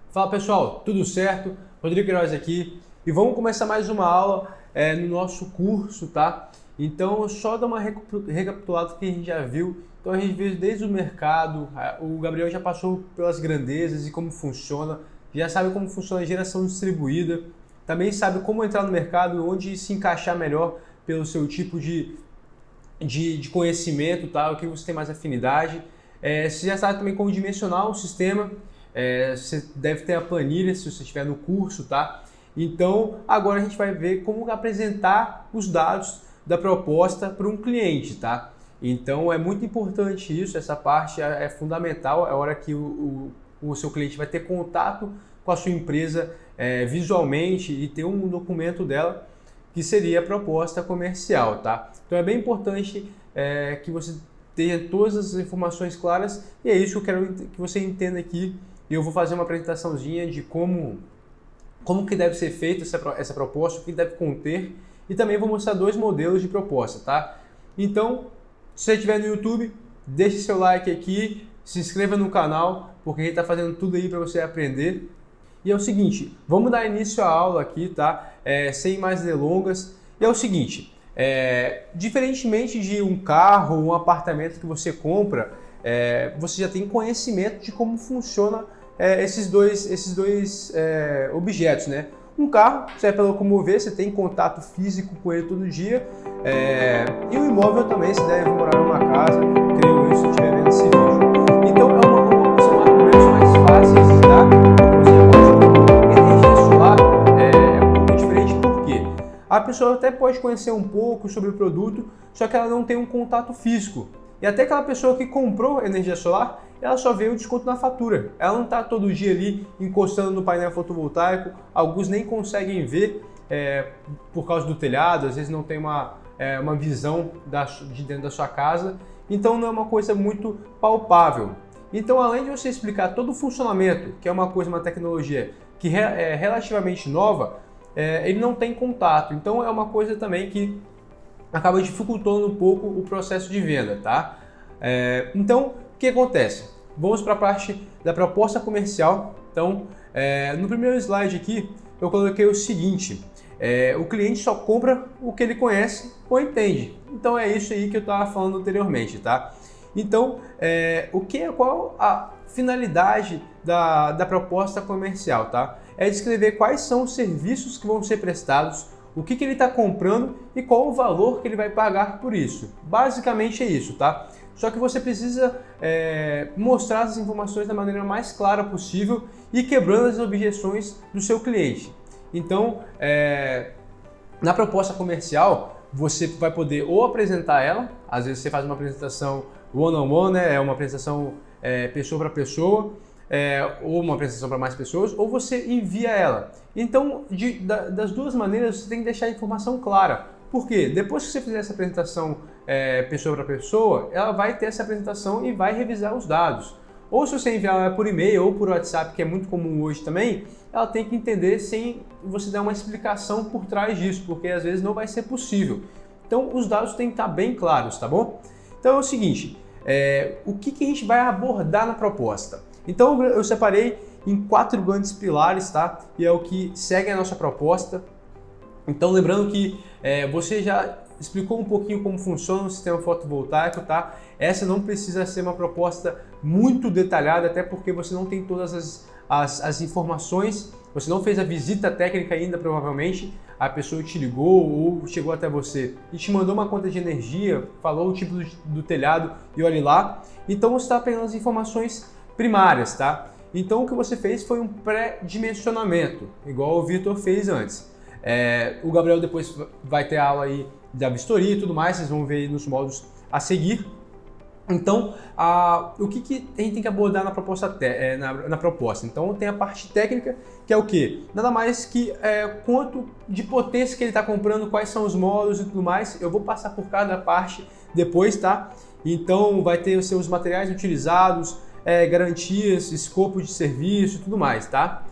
Fala pessoal, tudo certo? Rodrigo Queiroz aqui e vamos começar mais uma aula no nosso curso, tá? Então, só dar uma recapitulada do que a gente já viu. Então, a gente viu desde o mercado, o Gabriel já passou pelas grandezas e como funciona, já sabe como funciona a geração distribuída, também sabe como entrar no mercado, onde se encaixar melhor pelo seu tipo de conhecimento, tá? O que você tem mais afinidade. Você já sabe também como dimensionar o sistema. Você deve ter a planilha se você estiver no curso, tá? Então, agora a gente vai ver como apresentar os dados da proposta para um cliente, tá? Então, é muito importante isso, essa parte é fundamental, é a hora que o seu cliente vai ter contato com a sua empresa visualmente e ter um documento dela, que seria a proposta comercial, tá? Então, é bem importante que você tenha todas as informações claras e é isso que eu quero que você entenda aqui. E eu vou fazer uma apresentaçãozinha de como que deve ser feita essa proposta, o que deve conter, e também vou mostrar dois modelos de proposta, tá? Então, se você estiver no YouTube, deixe seu like aqui, se inscreva no canal, porque a gente está fazendo tudo aí para você aprender. E é o seguinte, vamos dar início à aula aqui, tá? Sem mais delongas. E é o seguinte, diferentemente de um carro, um apartamento que você compra, você já tem conhecimento de como funciona esses dois objetos, né? Um carro, você vai pelo locomover, você tem contato físico com ele todo dia, e o imóvel também, você deve morar numa casa, creio eu, se estiver vendo esse vídeo. Então, são argumentos mais fáceis de dar, energia solar é um pouco diferente, por quê? A pessoa até pode conhecer um pouco sobre o produto, só que ela não tem um contato físico. E até aquela pessoa que comprou energia solar, ela só vê o desconto na fatura. Ela não está todo dia ali encostando no painel fotovoltaico, alguns nem conseguem ver por causa do telhado, às vezes não tem uma visão de dentro da sua casa, então não é uma coisa muito palpável. Então, além de você explicar todo o funcionamento, que é uma tecnologia que é relativamente nova, ele não tem contato, então é uma coisa também que acaba dificultando um pouco o processo de venda, tá? Então, o que acontece? Vamos para a parte da proposta comercial. Então, no primeiro slide aqui, eu coloquei o seguinte, o cliente só compra o que ele conhece ou entende. Então, é isso aí que eu estava falando anteriormente, tá? Então, qual a finalidade da proposta comercial, tá? É descrever quais são os serviços que vão ser prestados, o que ele está comprando e qual o valor que ele vai pagar por isso. Basicamente é isso, tá? Só que você precisa mostrar as informações da maneira mais clara possível e quebrando as objeções do seu cliente. Então, na proposta comercial, você vai poder ou apresentar ela, às vezes você faz uma apresentação one-on-one, né? Uma apresentação pessoa para pessoa, ou uma apresentação para mais pessoas, ou você envia ela. Então, das duas maneiras, você tem que deixar a informação clara. Por quê? Depois que você fizer essa apresentação pessoa para pessoa, ela vai ter essa apresentação e vai revisar os dados. Ou se você enviar ela por e-mail ou por WhatsApp, que é muito comum hoje também, ela tem que entender sem você dar uma explicação por trás disso, porque às vezes não vai ser possível. Então, os dados têm que estar bem claros, tá bom? Então é o seguinte, o que a gente vai abordar na proposta? Então eu separei em 4 grandes pilares, tá? E é o que segue a nossa proposta. Então lembrando que você já explicou um pouquinho como funciona o sistema fotovoltaico, tá? Essa não precisa ser uma proposta muito detalhada, até porque você não tem todas as informações, você não fez a visita técnica ainda, provavelmente. A pessoa te ligou ou chegou até você e te mandou uma conta de energia, falou o tipo do telhado e olhe lá. Então você está pegando as informações primárias, tá? Então o que você fez foi um pré-dimensionamento, igual o Vitor fez antes. O Gabriel depois vai ter aula aí da vistoria e tudo mais, vocês vão ver aí nos modos a seguir. Então, o que a gente tem que abordar na proposta? Então, tem a parte técnica, que é o quê? Nada mais que quanto de potência que ele está comprando, quais são os módulos e tudo mais. Eu vou passar por cada parte depois, tá? Então, vai ter os seus materiais utilizados, garantias, escopo de serviço e tudo mais, tá?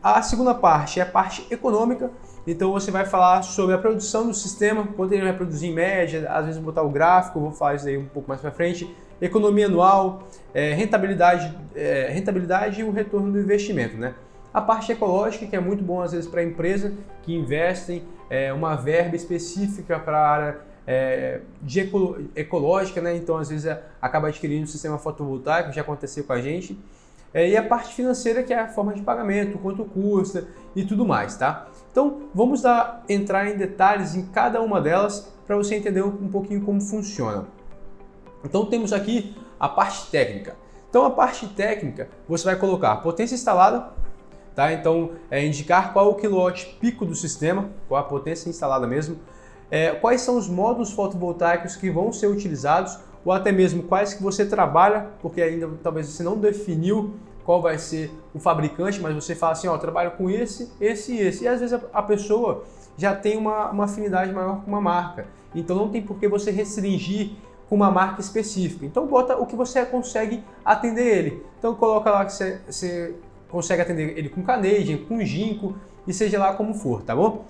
A segunda parte é a parte econômica. Então você vai falar sobre a produção do sistema, quanto ele vai produzir em média, às vezes botar o gráfico, eu vou falar isso aí um pouco mais para frente, economia anual, rentabilidade e o retorno do investimento, né? A parte ecológica, que é muito bom às vezes para a empresa que investem uma verba específica para a área ecológica, né? Então às vezes acaba adquirindo um sistema fotovoltaico, já aconteceu com a gente. E a parte financeira, que é a forma de pagamento, quanto custa e tudo mais, tá? Então vamos entrar em detalhes em cada uma delas para você entender um pouquinho como funciona. Então temos aqui a parte técnica. Então a parte técnica, você vai colocar potência instalada, tá? Então indicar qual é o quilowatt pico do sistema, qual a potência instalada mesmo, quais são os módulos fotovoltaicos que vão ser utilizados, ou até mesmo quais que você trabalha, porque ainda talvez você não definiu qual vai ser o fabricante, mas você fala assim, ó, trabalho com esse e esse. E às vezes a pessoa já tem uma afinidade maior com uma marca, então não tem por que você restringir com uma marca específica. Então bota o que você consegue atender ele. Então coloca lá que você consegue atender ele com Canadian, com Jinko, e seja lá como for, tá bom?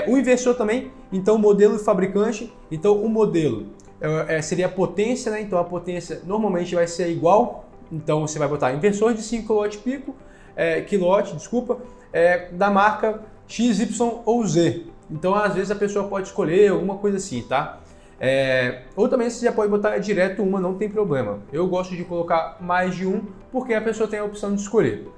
O inversor também, então modelo e fabricante. Então o modelo seria a potência, né? Então a potência normalmente vai ser igual, então você vai botar inversor de 5 kW, da marca X, Y ou Z. Então às vezes a pessoa pode escolher alguma coisa assim, tá? Ou também você já pode botar direto uma, não tem problema. Eu gosto de colocar mais de um, porque a pessoa tem a opção de escolher.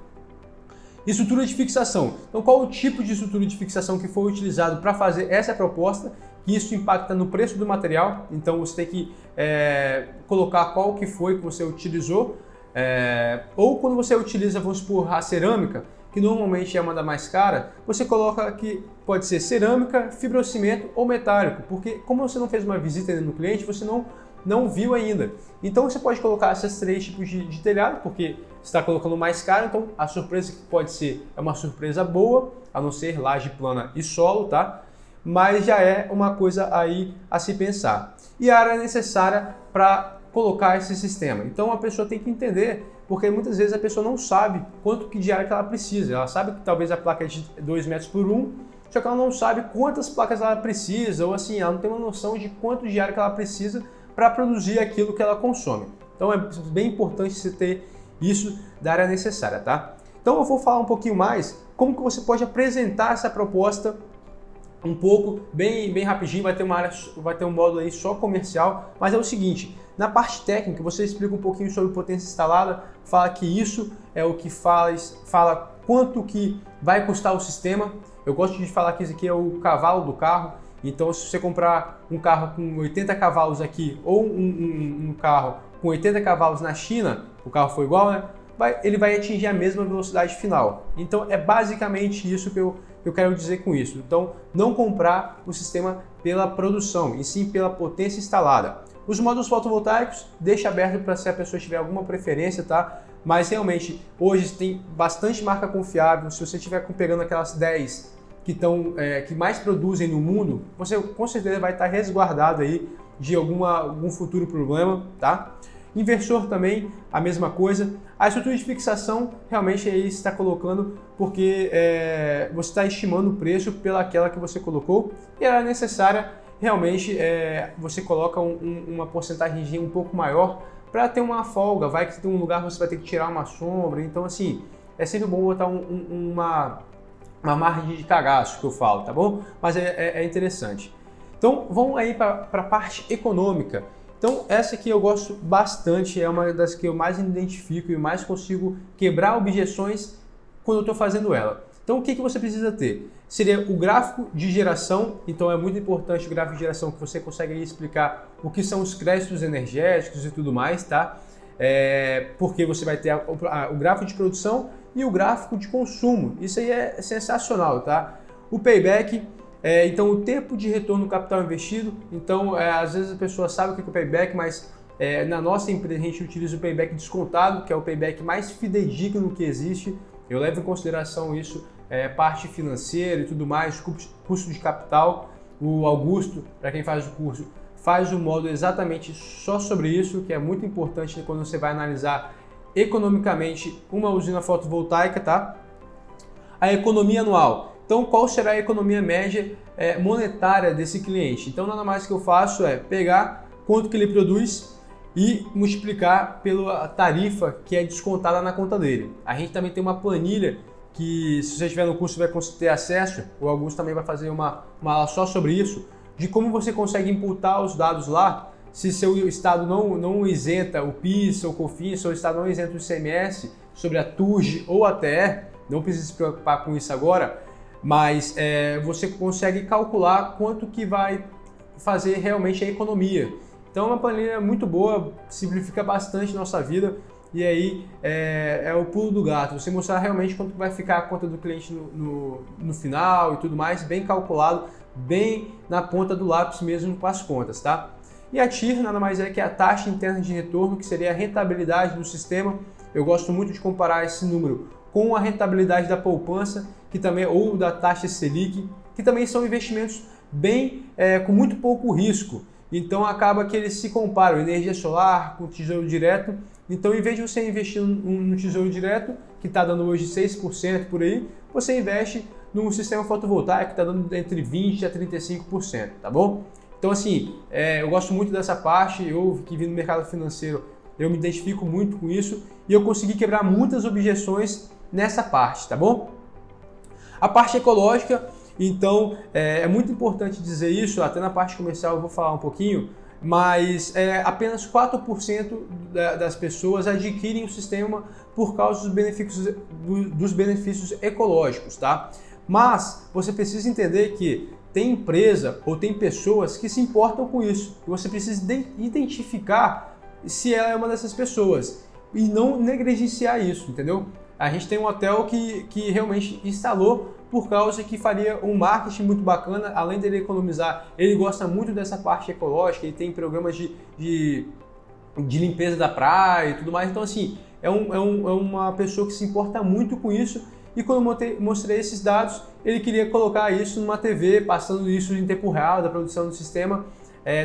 Estrutura de fixação. Então qual o tipo de estrutura de fixação que foi utilizado para fazer essa proposta? Que isso impacta no preço do material, então você tem que colocar qual que foi que você utilizou, ou quando você utiliza, vamos supor, a cerâmica, que normalmente é uma da mais cara, você coloca que pode ser cerâmica, fibrocimento ou metálico, porque como você não fez uma visita ainda no cliente, você não viu ainda. Então você pode colocar esses 3 tipos de telhado, porque você está colocando mais caro, então a surpresa que pode ser é uma surpresa boa, a não ser laje plana e solo, tá? Mas já é uma coisa aí a se pensar. E a área necessária para colocar esse sistema. Então a pessoa tem que entender, porque muitas vezes a pessoa não sabe quanto de área que ela precisa. Ela sabe que talvez a placa é de 2 metros por 1, só que ela não sabe quantas placas ela precisa, ou assim, ela não tem uma noção de quanto de área que ela precisa para produzir aquilo que ela consome. Então é bem importante você ter isso da área necessária, tá? Então eu vou falar um pouquinho mais como que você pode apresentar essa proposta um pouco, bem rapidinho, vai ter um módulo aí só comercial, mas é o seguinte, na parte técnica você explica um pouquinho sobre potência instalada, fala que isso é o que fala quanto que vai custar o sistema. Eu gosto de falar que isso aqui é o cavalo do carro, então se você comprar um carro com 80 cavalos aqui ou um carro com 80 cavalos na China, o carro foi igual, né? Ele vai atingir a mesma velocidade final. Então é basicamente isso que eu quero dizer com isso. Então não comprar o sistema pela produção, e sim pela potência instalada. Os módulos fotovoltaicos deixa aberto para se a pessoa tiver alguma preferência, tá? Mas realmente hoje tem bastante marca confiável. Se você estiver pegando aquelas 10 que mais produzem no mundo, você com certeza vai estar resguardado aí de algum futuro problema, tá? Inversor também, a mesma coisa. A estrutura de fixação realmente aí está colocando porque você está estimando o preço pelaquela que você colocou e era necessária, realmente você coloca uma porcentagem um pouco maior para ter uma folga, vai que tem um lugar que você vai ter que tirar uma sombra, então assim, é sempre bom botar uma margem de cagaço que eu falo, tá bom? Mas é interessante. Então vamos aí para a parte econômica. Então essa aqui eu gosto bastante, é uma das que eu mais identifico e mais consigo quebrar objeções quando eu estou fazendo ela. Então o que você precisa ter? Seria o gráfico de geração, então é muito importante o gráfico de geração que você consegue aí explicar o que são os créditos energéticos e tudo mais, tá? Porque você vai ter o gráfico de produção e o gráfico de consumo, isso aí é sensacional, tá? O payback, então o tempo de retorno do capital investido, então às vezes a pessoa sabe o que é o payback, mas na nossa empresa a gente utiliza o payback descontado, que é o payback mais fidedigno que existe. Eu levo em consideração isso, parte financeira e tudo mais, custo de capital. O Augusto, para quem faz o curso, faz um módulo exatamente só sobre isso, que é muito importante quando você vai analisar economicamente uma usina fotovoltaica, tá? A economia anual. Então, qual será a economia média monetária desse cliente? Então, nada mais que eu faço é pegar quanto que ele produz e multiplicar pela tarifa que é descontada na conta dele. A gente também tem uma planilha que, se você estiver no curso, vai ter acesso. O Augusto também vai fazer uma aula só sobre isso, de como você consegue imputar os dados lá, se seu estado não isenta o PIS ou COFINS, seu estado não isenta o ICMS sobre a TURG ou a TR, não precisa se preocupar com isso agora, mas você consegue calcular quanto que vai fazer realmente a economia. Então é uma planilha muito boa, simplifica bastante nossa vida, e aí é o pulo do gato, você mostrar realmente quanto vai ficar a conta do cliente no final e tudo mais, bem calculado, bem na ponta do lápis mesmo com as contas, tá? E a TIR nada mais é que a taxa interna de retorno, que seria a rentabilidade do sistema. Eu gosto muito de comparar esse número com a rentabilidade da poupança, que também, ou da taxa Selic, que também são investimentos bem com muito pouco risco. Então acaba que eles se comparam, energia solar com tesouro direto. Então, em vez de você investir no tesouro direto, que está dando hoje 6% por aí, você investe num sistema fotovoltaico que está dando entre 20% a 35%, tá bom? Então, assim, eu gosto muito dessa parte. Eu que vim no mercado financeiro, eu me identifico muito com isso e eu consegui quebrar muitas objeções nessa parte, tá bom? A parte ecológica, então, é muito importante dizer isso, até na parte comercial eu vou falar um pouquinho, mas apenas 4% das pessoas adquirem o sistema por causa dos benefícios ecológicos, tá? Mas você precisa entender que tem empresa ou tem pessoas que se importam com isso, e você precisa identificar se ela é uma dessas pessoas e não negligenciar isso, entendeu? A gente tem um hotel que realmente instalou por causa que faria um marketing muito bacana, além dele economizar, ele gosta muito dessa parte ecológica, ele tem programas de limpeza da praia e tudo mais, então assim, é uma pessoa que se importa muito com isso, e quando eu mostrei esses dados, ele queria colocar isso numa TV, passando isso em tempo real da produção do sistema.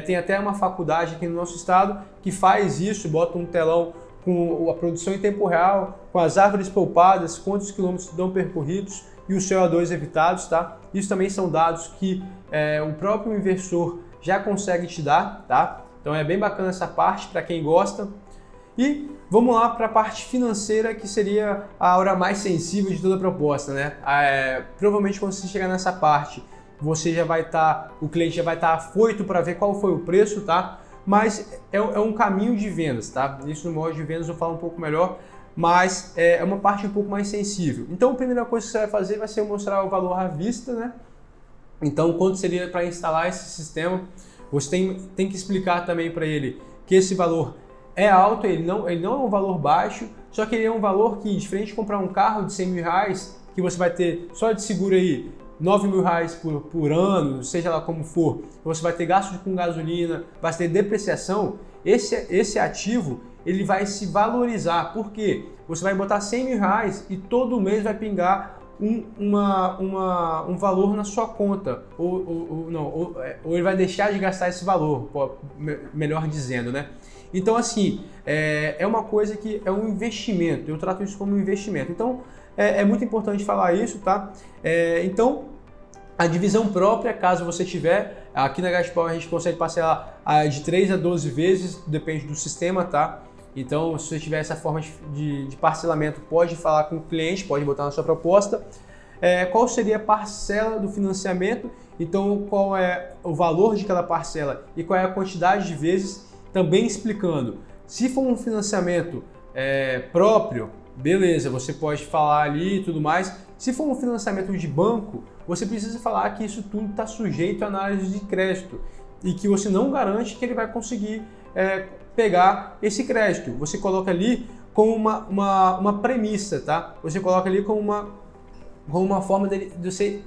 Tem até uma faculdade aqui no nosso estado que faz isso, bota um telão com a produção em tempo real, com as árvores poupadas, quantos quilômetros dão percorridos e o CO2 evitados, tá? Isso também são dados que o próprio investidor já consegue te dar, tá? Então é bem bacana essa parte para quem gosta. E vamos lá para a parte financeira, que seria a hora mais sensível de toda a proposta, né? Provavelmente quando você chegar nessa parte, você já vai o cliente já vai estar afoito para ver qual foi o preço, tá? Mas é um caminho de vendas, tá? Isso no modo de vendas eu falo um pouco melhor, mas é uma parte um pouco mais sensível. Então a primeira coisa que você vai fazer vai ser mostrar o valor à vista, né? Então quanto seria para instalar esse sistema, você tem que explicar também para ele que esse valor é alto, ele não é um valor baixo, só que ele é um valor que, diferente de comprar um carro de 100 mil reais, que você vai ter só de seguro aí 9 mil reais por ano, seja lá como for, você vai ter gasto com gasolina, vai ter depreciação, esse ativo ele vai se valorizar, porque você vai botar 100 mil reais e todo mês vai pingar um valor na sua conta, ou ele vai deixar de gastar esse valor, melhor dizendo, né? Então, assim, é uma coisa que é um investimento, eu trato isso como um investimento. Então, é muito importante falar isso, tá? Então, a divisão própria, caso você tiver, aqui na Gaspar a gente consegue parcelar de 3 a 12 vezes, depende do sistema, tá? Então, se você tiver essa forma de parcelamento, pode falar com o cliente, pode botar na sua proposta. Qual seria a parcela do financiamento? Então, qual é o valor de cada parcela e qual é a quantidade de vezes? Também explicando, se for um financiamento próprio, beleza, você pode falar ali e tudo mais. Se for um financiamento de banco, você precisa falar que isso tudo está sujeito à análise de crédito e que você não garante que ele vai conseguir pegar esse crédito. Você coloca ali como uma premissa, tá? Você coloca ali como uma forma de você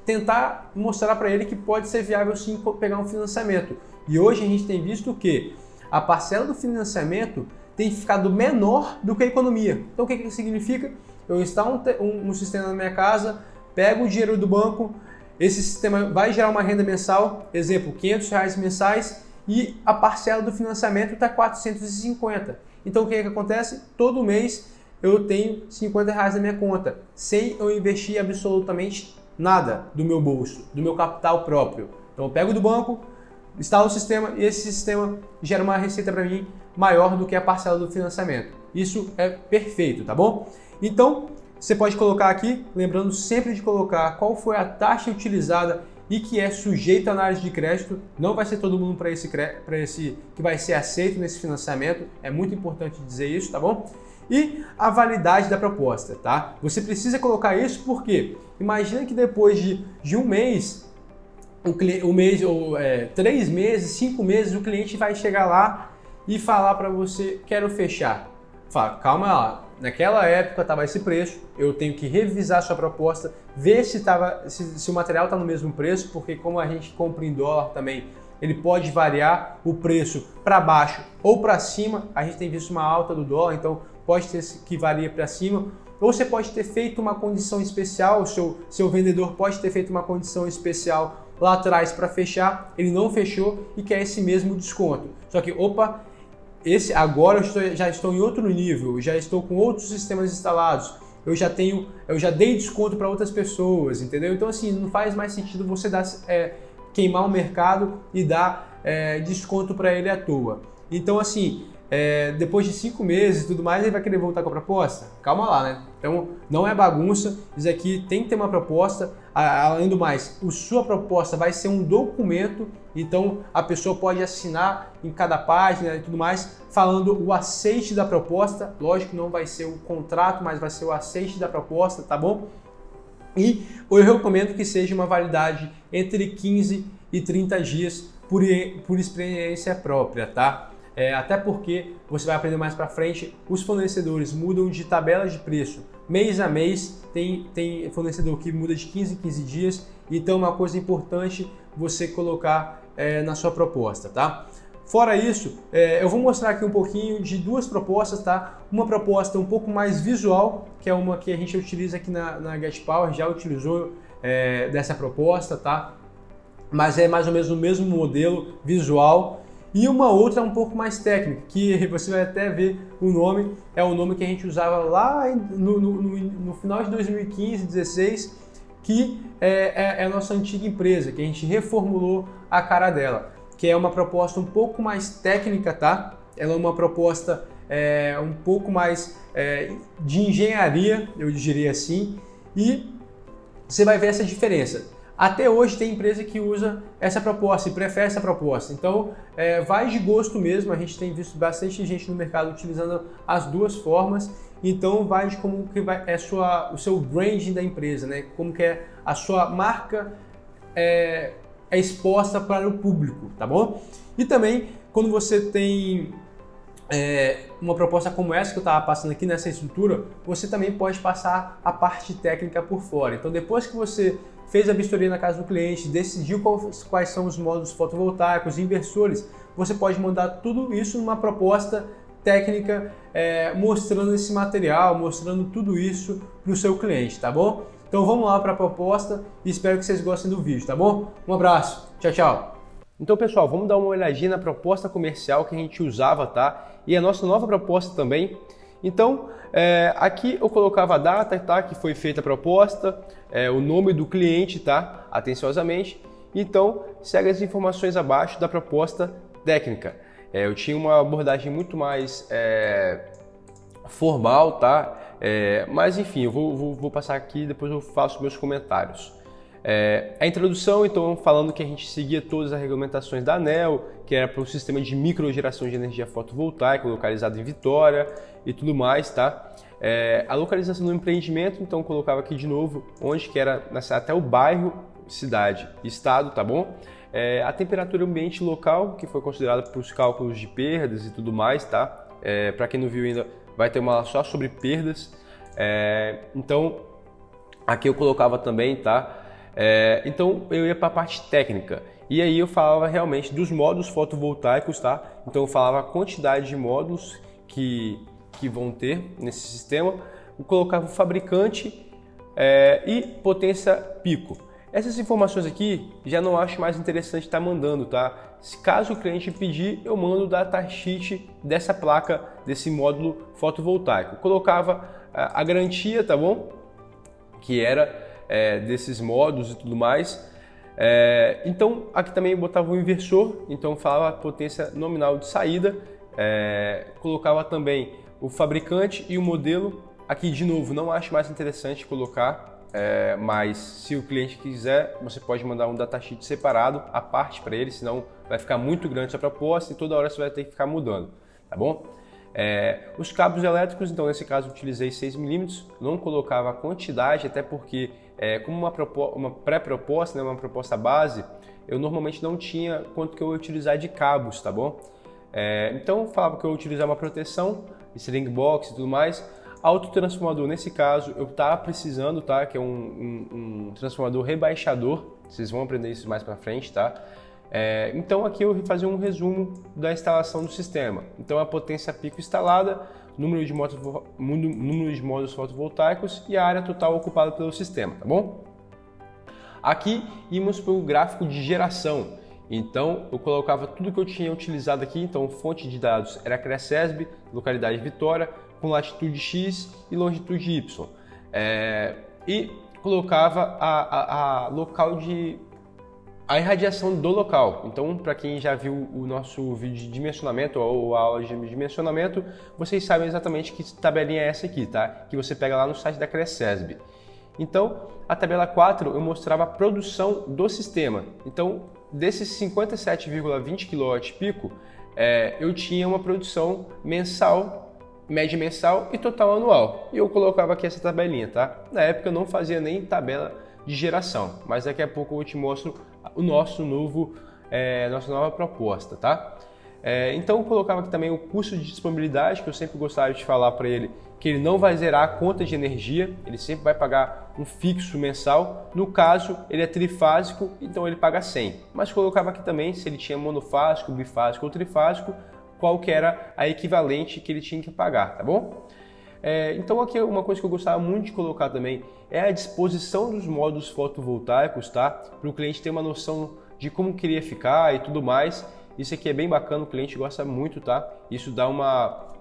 tentar mostrar para ele que pode ser viável sim pegar um financiamento. E hoje a gente tem visto que a parcela do financiamento tem ficado menor do que a economia. Então o que significa? Eu instalo um sistema na minha casa, pego o dinheiro do banco, esse sistema vai gerar uma renda mensal, exemplo, R$500 mensais, e a parcela do financiamento está 450. Então o que acontece? Todo mês eu tenho R$50 na minha conta, sem eu investir absolutamente nada do meu bolso, do meu capital próprio. Então eu pego do banco, instalo o sistema e esse sistema gera uma receita para mim maior do que a parcela do financiamento. Isso é perfeito, tá bom? Então, você pode colocar aqui, lembrando sempre de colocar qual foi a taxa utilizada e que é sujeito à análise de crédito. Não vai ser todo mundo para esse que vai ser aceito nesse financiamento. É muito importante dizer isso, tá bom? E a validade da proposta, tá? Você precisa colocar isso porque imagina que depois de um mês, um mês ou 3 meses, 5 meses, o cliente vai chegar lá e falar para você, quero fechar. Fala, calma lá, naquela época estava esse preço, eu tenho que revisar a sua proposta, ver se o material está no mesmo preço, porque como a gente compra em dólar também, ele pode variar o preço para baixo ou para cima. A gente tem visto uma alta do dólar, então pode ter que varia para cima. Ou você pode ter feito uma condição especial, o seu vendedor pode ter feito uma condição especial lá atrás para fechar, ele não fechou e quer esse mesmo desconto. Só que, opa, agora já estou em outro nível, já estou com outros sistemas instalados, eu já dei desconto para outras pessoas, entendeu? Então assim, não faz mais sentido você queimar o mercado e dar desconto para ele à toa. Então assim, depois de 5 meses e tudo mais, ele vai querer voltar com a proposta? Calma lá, né? Então não é bagunça, isso aqui tem que ter uma proposta. Além do mais, a sua proposta vai ser um documento, então a pessoa pode assinar em cada página e tudo mais, falando o aceite da proposta. Lógico que não vai ser o contrato, mas vai ser o aceite da proposta, tá bom? E eu recomendo que seja uma validade entre 15 e 30 dias por experiência própria, tá? Até porque você vai aprender mais para frente, os fornecedores mudam de tabela de preço mês a mês, tem fornecedor que muda de 15 em 15 dias, então é uma coisa importante você colocar na sua proposta, tá? Fora isso, eu vou mostrar aqui um pouquinho de 2 propostas, tá? Uma proposta um pouco mais visual, que é uma que a gente utiliza aqui na GetPower, já utilizou dessa proposta, tá? Mas é mais ou menos o mesmo modelo visual. E uma outra um pouco mais técnica, que você vai até ver o nome, é o nome que a gente usava lá no final de 2015, 2016, que é a nossa antiga empresa, que a gente reformulou a cara dela, que é uma proposta um pouco mais técnica, tá? Ela é uma proposta um pouco mais de engenharia, eu diria assim, e você vai ver essa diferença. Até hoje tem empresa que usa essa proposta e prefere essa proposta. Então, vai de gosto mesmo. A gente tem visto bastante gente no mercado utilizando as 2 formas. Então, vai de como que o seu branding da empresa, né? Como que a sua marca é exposta para o público, tá bom? E também, quando você tem uma proposta como essa que eu estava passando aqui nessa estrutura, você também pode passar a parte técnica por fora. Então, depois que você fez a vistoria na casa do cliente, decidiu quais são os módulos fotovoltaicos, inversores, você pode mandar tudo isso numa proposta técnica, mostrando esse material, mostrando tudo isso para o seu cliente, tá bom? Então vamos lá para a proposta e espero que vocês gostem do vídeo, tá bom? Um abraço, tchau, tchau! Então pessoal, vamos dar uma olhadinha na proposta comercial que a gente usava, tá? E a nossa nova proposta também. Então, aqui eu colocava a data, tá, que foi feita a proposta, o nome do cliente, tá, atenciosamente. Então, segue as informações abaixo da proposta técnica. Eu tinha uma abordagem muito mais formal, tá? Mas enfim, eu vou passar aqui e depois eu faço meus comentários. A introdução, então, falando que a gente seguia todas as regulamentações da ANEEL, que era para o sistema de microgeração de energia fotovoltaica, localizado em Vitória e tudo mais, tá? A localização do empreendimento, então, colocava aqui de novo, onde que era até o bairro, cidade, estado, tá bom? A temperatura ambiente local, que foi considerada para os cálculos de perdas e tudo mais, tá? Para quem não viu ainda, vai ter uma aula só sobre perdas. Então, aqui eu colocava também, tá? Então eu ia para a parte técnica e aí eu falava realmente dos módulos fotovoltaicos, tá? Então eu falava a quantidade de módulos que vão ter nesse sistema, eu colocava o fabricante e potência pico. Essas informações aqui já não acho mais interessante estar mandando, tá? Se caso o cliente pedir, eu mando o datasheet dessa placa, desse módulo fotovoltaico. Eu colocava a garantia, tá bom? Que era desses módulos e tudo mais. Então aqui também eu botava o inversor, então falava a potência nominal de saída, colocava também o fabricante e o modelo. Aqui de novo não acho mais interessante colocar, mas se o cliente quiser, você pode mandar um datasheet separado, à parte para ele, senão vai ficar muito grande a sua proposta e toda hora você vai ter que ficar mudando, tá bom? Os cabos elétricos, então nesse caso eu utilizei 6 mm, não colocava a quantidade, até porque como uma pré-proposta, né, uma proposta base, eu normalmente não tinha quanto que eu ia utilizar de cabos, tá bom? Então eu falava que eu ia utilizar uma proteção, string box e tudo mais. Autotransformador, nesse caso, eu estava precisando, tá? Que é um transformador rebaixador, vocês vão aprender isso mais para frente, tá? Então aqui eu vou fazer um resumo da instalação do sistema. Então a potência pico instalada, número de módulos fotovoltaicos e a área total ocupada pelo sistema, tá bom? Aqui íamos para o gráfico de geração. Então eu colocava tudo que eu tinha utilizado aqui, então fonte de dados era Cresesb, localidade Vitória, com latitude X e longitude Y. E colocava a irradiação do local. Então, para quem já viu o nosso vídeo de dimensionamento ou a aula de dimensionamento, vocês sabem exatamente que tabelinha é essa aqui, tá? Que você pega lá no site da Cresesb. Então, a tabela 4 eu mostrava a produção do sistema. Então, desses 57,20 kW pico, eu tinha uma produção mensal, média mensal e total anual. E eu colocava aqui essa tabelinha, tá? Na época eu não fazia nem tabela de geração, mas daqui a pouco eu te mostro o nossa nova proposta, tá? Então eu colocava aqui também o custo de disponibilidade, que eu sempre gostava de falar para ele que ele não vai zerar a conta de energia, ele sempre vai pagar um fixo mensal. No caso, ele é trifásico, então ele paga 100. Mas colocava aqui também se ele tinha monofásico, bifásico ou trifásico, qual que era a equivalente que ele tinha que pagar, tá bom? Então aqui uma coisa que eu gostava muito de colocar também é a disposição dos módulos fotovoltaicos, tá? Para o cliente ter uma noção de como queria ficar e tudo mais. Isso aqui é bem bacana, o cliente gosta muito, tá? Isso dá uma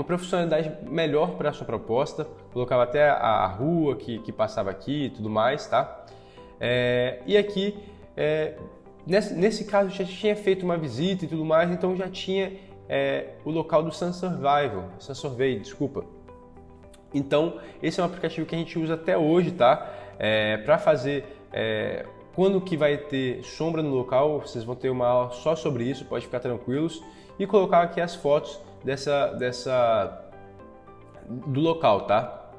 profissionalidade melhor para a sua proposta. Colocava até a rua que passava aqui e tudo mais, tá? E aqui, nesse caso, já tinha feito uma visita e tudo mais, então já tinha o local do Sun Survey, desculpa. Então, esse é um aplicativo que a gente usa até hoje, tá? Para fazer quando que vai ter sombra no local, vocês vão ter uma aula só sobre isso, pode ficar tranquilos. E colocar aqui as fotos do local, tá?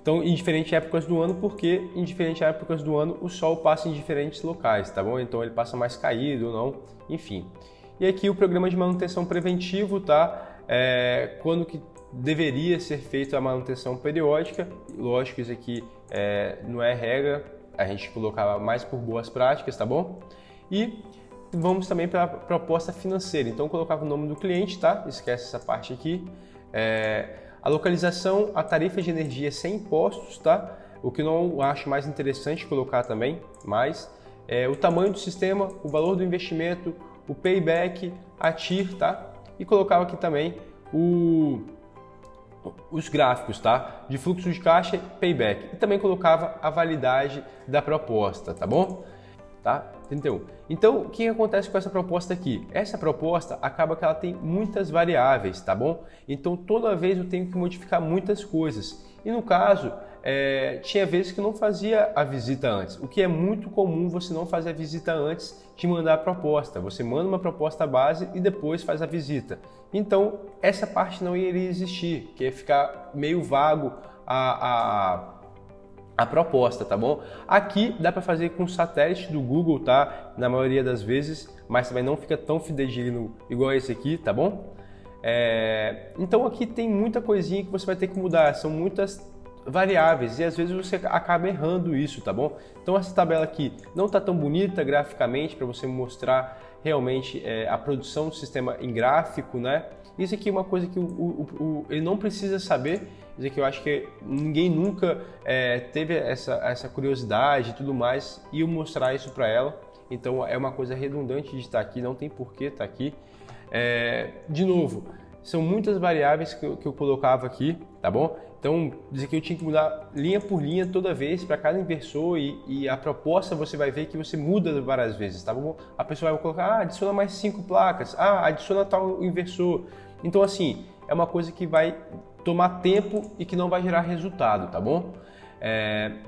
Então, em diferentes épocas do ano, porque em diferentes épocas do ano o sol passa em diferentes locais, tá bom? Então ele passa mais caído ou não, enfim. E aqui o programa de manutenção preventivo, tá? Quando que deveria ser feita a manutenção periódica. Lógico que isso aqui não é regra, a gente colocava mais por boas práticas, tá bom? E vamos também para a proposta financeira. Então eu colocava o nome do cliente, tá? Esquece essa parte aqui. A localização, a tarifa de energia sem impostos, tá? O que eu não acho mais interessante colocar também, mas o tamanho do sistema, o valor do investimento, o payback, a TIR, tá? E colocava aqui também os gráficos, tá? De fluxo de caixa e payback. E também colocava a validade da proposta, tá bom? Tá? 31. Então, o que acontece com essa proposta aqui? Essa proposta acaba que ela tem muitas variáveis, tá bom? Então, toda vez eu tenho que modificar muitas coisas. E no caso, tinha vezes que eu não fazia a visita antes. O que é muito comum você não fazer a visita antes de mandar a proposta. Você manda uma proposta base e depois faz a visita. Então, essa parte não iria existir, que ia ficar meio vago a proposta, tá bom? Aqui dá para fazer com satélite do Google, tá? Na maioria das vezes, mas também não fica tão fidedigno igual esse aqui, tá bom? Então aqui tem muita coisinha que você vai ter que mudar, são muitas variáveis e às vezes você acaba errando isso, tá bom? Então essa tabela aqui não tá tão bonita graficamente para você mostrar realmente a produção do sistema em gráfico, né? Isso aqui é uma coisa que ele não precisa saber. Isso aqui eu acho que ninguém nunca teve essa curiosidade e tudo mais, e eu mostrar isso para ela. Então é uma coisa redundante de estar aqui, não tem porquê estar aqui. De novo, são muitas variáveis que eu colocava aqui, tá bom? Então, dizer que eu tinha que mudar linha por linha toda vez para cada inversor e a proposta você vai ver que você muda várias vezes, tá bom? A pessoa vai colocar, adiciona mais 5 placas, adiciona tal inversor. Então, assim, é uma coisa que vai tomar tempo e que não vai gerar resultado, tá bom?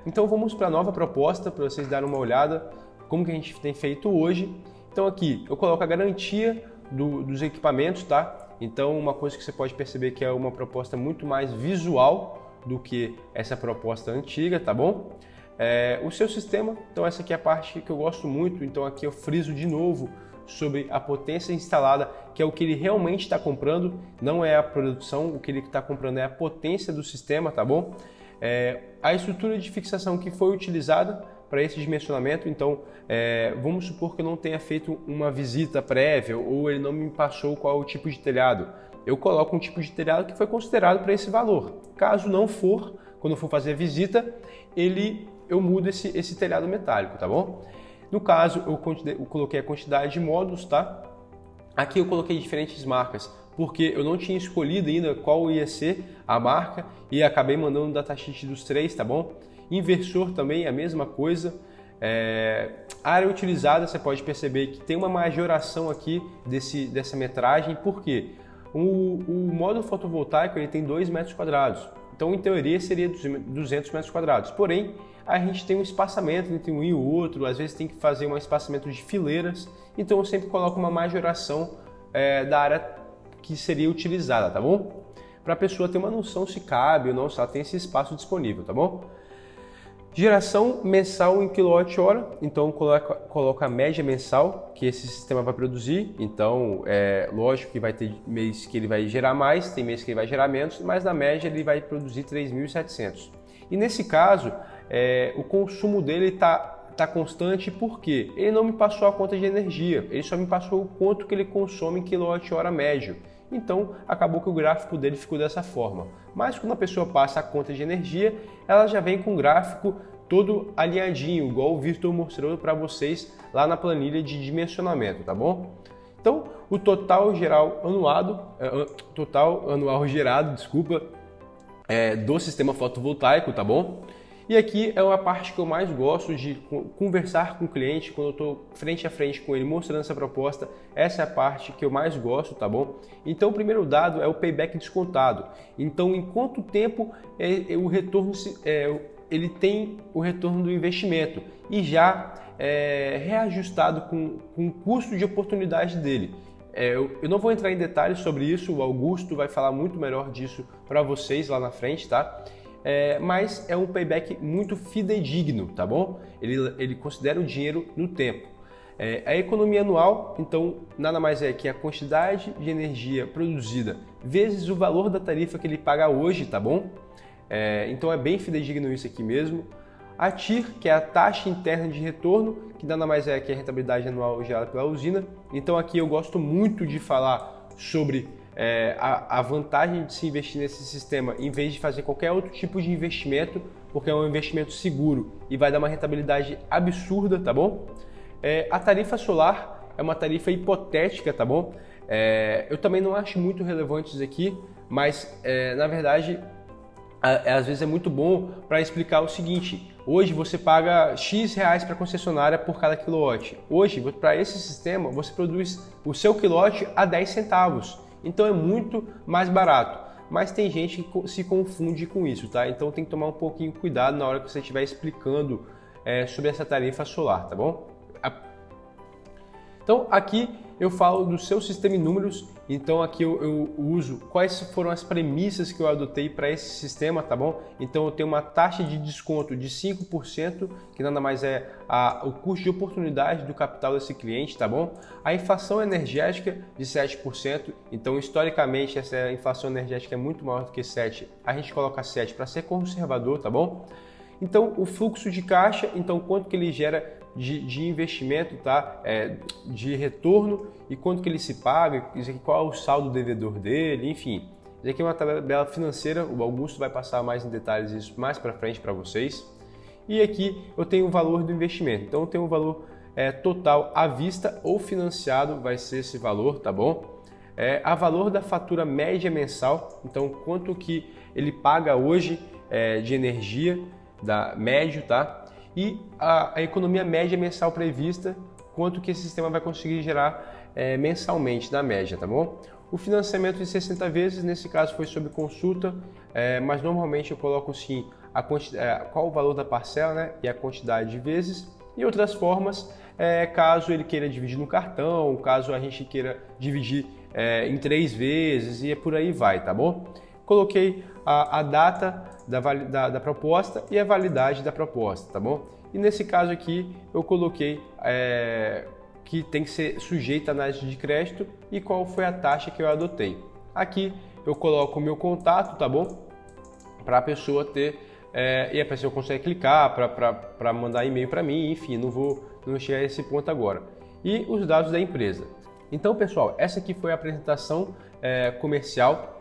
Então, vamos para a nova proposta para vocês darem uma olhada como que a gente tem feito hoje. Então, aqui eu coloco a garantia dos equipamentos, tá? Então, uma coisa que você pode perceber que é uma proposta muito mais visual do que essa proposta antiga, tá bom? O seu sistema, então essa aqui é a parte que eu gosto muito, então aqui eu friso de novo sobre a potência instalada, que é o que ele realmente está comprando, não é a produção, o que ele está comprando é a potência do sistema, tá bom? A estrutura de fixação que foi utilizada para esse dimensionamento, então vamos supor que eu não tenha feito uma visita prévia ou ele não me passou qual é o tipo de telhado. Eu coloco um tipo de telhado que foi considerado para esse valor. Caso não for, quando eu for fazer a visita, eu mudo esse telhado metálico, tá bom? No caso, eu coloquei a quantidade de módulos, tá? Aqui eu coloquei diferentes marcas, porque eu não tinha escolhido ainda qual ia ser a marca e acabei mandando o datasheet dos 3, tá bom? Inversor também, a mesma coisa. A área utilizada, você pode perceber que tem uma majoração aqui dessa metragem, por quê? O módulo fotovoltaico ele tem 2 metros quadrados, então em teoria seria 200 metros quadrados, porém a gente tem um espaçamento entre um e o outro, às vezes tem que fazer um espaçamento de fileiras, então eu sempre coloco uma majoração da área que seria utilizada, tá bom? Para a pessoa ter uma noção se cabe ou não, se ela tem esse espaço disponível, tá bom? Geração mensal em kWh, então coloca a média mensal que esse sistema vai produzir, então lógico que vai ter mês que ele vai gerar mais, tem mês que ele vai gerar menos, mas na média ele vai produzir 3.700. E nesse caso, o consumo dele está constante porque ele não me passou a conta de energia, ele só me passou o quanto que ele consome em kWh médio. Então, acabou que o gráfico dele ficou dessa forma. Mas quando a pessoa passa a conta de energia, ela já vem com o gráfico todo alinhadinho, igual o Vitor mostrou para vocês lá na planilha de dimensionamento, tá bom? Então, o total anual gerado, do sistema fotovoltaico, tá bom? E aqui é uma parte que eu mais gosto de conversar com o cliente, quando eu estou frente a frente com ele mostrando essa proposta, essa é a parte que eu mais gosto, tá bom? Então o primeiro dado é o payback descontado. Então em quanto tempo o retorno ele tem o retorno do investimento e já reajustado com o custo de oportunidade dele. Eu não vou entrar em detalhes sobre isso, o Augusto vai falar muito melhor disso para vocês lá na frente, tá? Mas é um payback muito fidedigno, tá bom? Ele considera o dinheiro no tempo. A economia anual, então, nada mais é que a quantidade de energia produzida vezes o valor da tarifa que ele paga hoje, tá bom? Então é bem fidedigno isso aqui mesmo. A TIR, que é a taxa interna de retorno, que nada mais é que a rentabilidade anual gerada pela usina. Então aqui eu gosto muito de falar sobre a vantagem de se investir nesse sistema em vez de fazer qualquer outro tipo de investimento, porque é um investimento seguro e vai dar uma rentabilidade absurda, tá bom? A tarifa solar é uma tarifa hipotética, tá bom? Eu também não acho muito relevante isso aqui, mas na verdade às vezes é muito bom para explicar o seguinte: hoje você paga X reais para a concessionária por cada quilowatt. Hoje, para esse sistema, você produz o seu quilowatt a 10 centavos. Então é muito mais barato, mas tem gente que se confunde com isso, tá? Então tem que tomar um pouquinho cuidado na hora que você estiver explicando sobre essa tarifa solar, tá bom? Então aqui eu falo do seu sistema em números, então aqui eu uso quais foram as premissas que eu adotei para esse sistema, tá bom? Então eu tenho uma taxa de desconto de 5%, que nada mais é o custo de oportunidade do capital desse cliente, tá bom? A inflação energética de 7%, então historicamente essa inflação energética é muito maior do que 7%, a gente coloca 7% para ser conservador, tá bom? Então o fluxo de caixa, então quanto que ele gera de investimento, tá? De retorno e quanto que ele se paga, qual é o saldo devedor dele, enfim. Isso aqui é uma tabela financeira, o Augusto vai passar mais em detalhes isso mais para frente para vocês. E aqui eu tenho o valor do investimento, então eu tenho o valor total à vista ou financiado, vai ser esse valor, tá bom? a valor da fatura média mensal, então quanto que ele paga hoje de energia, médio, tá? E a economia média mensal prevista, quanto que esse sistema vai conseguir gerar mensalmente na média, tá bom? O financiamento de 60 vezes, nesse caso foi sob consulta, mas normalmente eu coloco sim qual o valor da parcela, né, e a quantidade de vezes. E outras formas, caso ele queira dividir no cartão, caso a gente queira dividir em 3 vezes e por aí vai, tá bom? Coloquei a data da proposta e a validade da proposta, tá bom? E nesse caso aqui eu coloquei que tem que ser sujeita à análise de crédito e qual foi a taxa que eu adotei. Aqui eu coloco o meu contato, tá bom? Para a pessoa ter, e a pessoa consegue clicar para mandar e-mail para mim, enfim, não chegar a esse ponto agora. E os dados da empresa. Então, pessoal, essa aqui foi a apresentação comercial.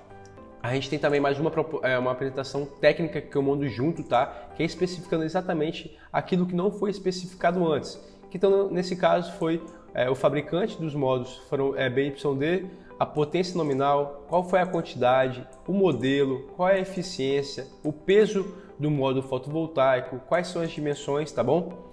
A gente tem também mais uma apresentação técnica que eu mando junto, tá? Que é especificando exatamente aquilo que não foi especificado antes. Que então, nesse caso, foi o fabricante dos módulos, foram BYD, a potência nominal, qual foi a quantidade, o modelo, qual é a eficiência, o peso do módulo fotovoltaico, quais são as dimensões, tá bom?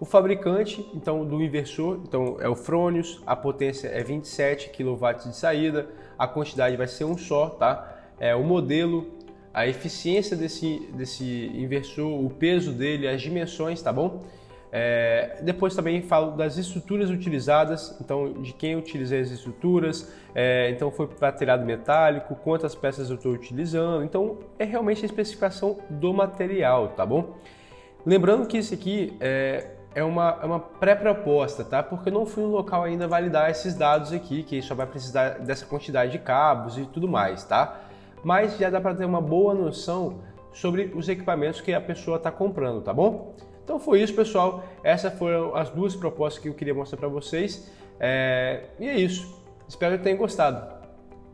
O fabricante, então, do inversor, então é o Fronius, a potência é 27 kW de saída, a quantidade vai ser um só, tá? O modelo, a eficiência desse inversor, o peso dele, as dimensões, tá bom? Depois também falo das estruturas utilizadas, então de quem eu utilizei as estruturas, então foi para telhado metálico, quantas peças eu estou utilizando, então é realmente a especificação do material, tá bom? Lembrando que isso aqui é uma pré-proposta, tá? Porque eu não fui no local ainda validar esses dados aqui, que só vai precisar dessa quantidade de cabos e tudo mais, tá? Mas já dá para ter uma boa noção sobre os equipamentos que a pessoa está comprando, tá bom? Então foi isso, pessoal. Essas foram as duas propostas que eu queria mostrar para vocês. E é isso. Espero que tenham gostado.